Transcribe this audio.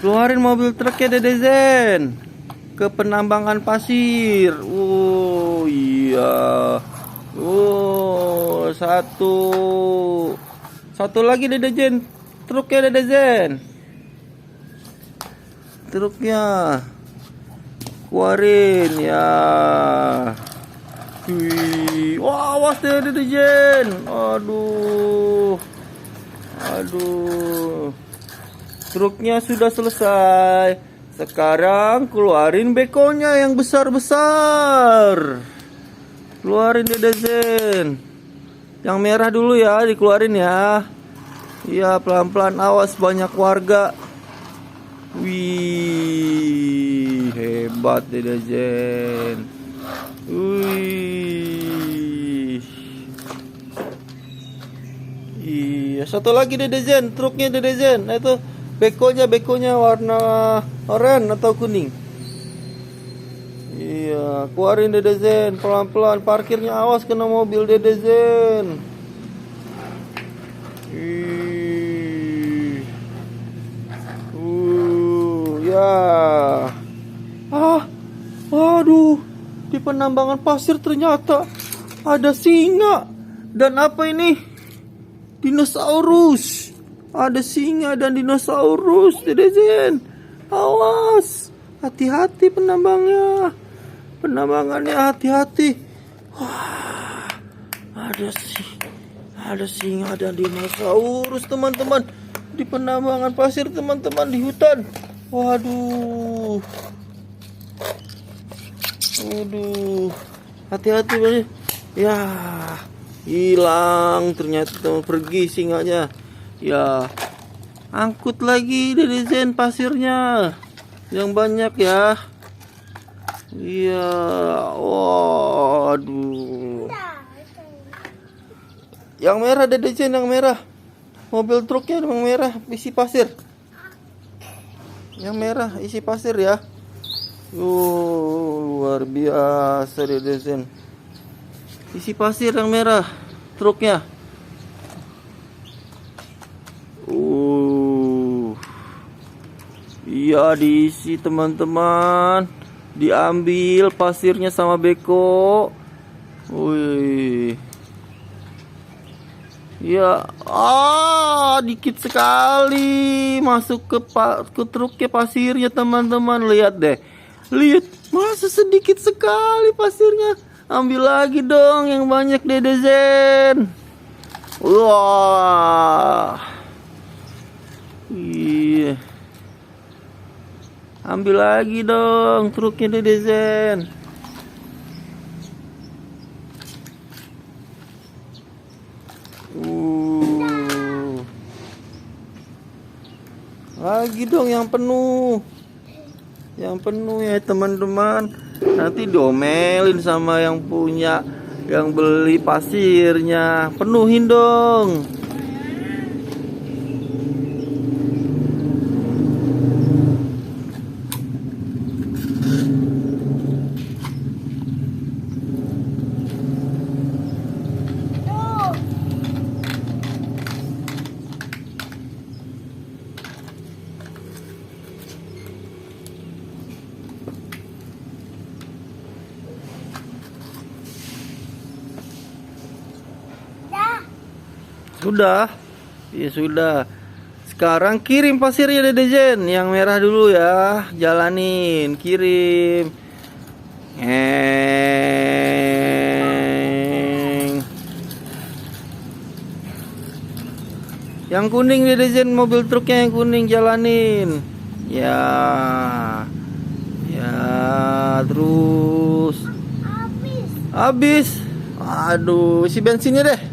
Keluarin mobil truknya Dede Zen ke penambangan pasir. Oh iya. Oh, satu lagi Dede Zen. Truknya Dede Zen. Truknya keluarin ya. Wih, wah, awas deh Dede Zen. Aduh. Truknya sudah selesai. Sekarang keluarin bekonya yang besar-besar. Keluarin Dede Zen. Yang merah dulu ya, dikeluarin ya. Iya, pelan-pelan, awas banyak warga. Wih, hebat Dede Zen. Wih. Iya, satu lagi Dede Zen, truknya Dede Zen. Nah, itu bekonya warna oranye atau kuning. Iya, keluarin Dede Zen, pelan-pelan, parkirnya awas kena mobil Dede Zen. Ya. Waduh, di penambangan pasir ternyata ada singa. Dan apa ini? Dinosaurus. Ada singa dan dinosaurus, Dede Zen. Awas, hati-hati penambangannya hati-hati. Wah, ada singa dan dinosaurus, teman-teman, di penambangan pasir, teman-teman, di hutan. Waduh, hati-hati banget. Ya, hilang ternyata, pergi singanya. Ya, angkut lagi Dede Zen pasirnya yang banyak ya. Iya, waduh. Yang merah Dede Zen, yang merah. Mobil truknya yang merah isi pasir. Yang merah isi pasir ya. Luar biasa Dede Zen. Isi pasir yang merah truknya. Iya, diisi teman-teman. Diambil pasirnya sama beko. Wih. Ya, dikit sekali masuk ke truknya pasirnya, teman-teman. Lihat deh. Lihat, masa sedikit sekali pasirnya. Ambil lagi dong yang banyak Dede Zen. Wah. Iya. Ambil lagi dong truknya Dede Zen. Lagi dong yang penuh. Yang penuh ya teman-teman. Nanti diomelin sama yang punya, yang beli pasirnya. Penuhin dong. Sudah. Ya sudah. Sekarang kirim pasirnya Dede Zen. Yang merah dulu ya. Jalanin, kirim. Yang kuning Dede Zen, mobil truknya yang kuning, jalanin. Ya. Ya, terus. Habis. Aduh, isi bensinnya deh.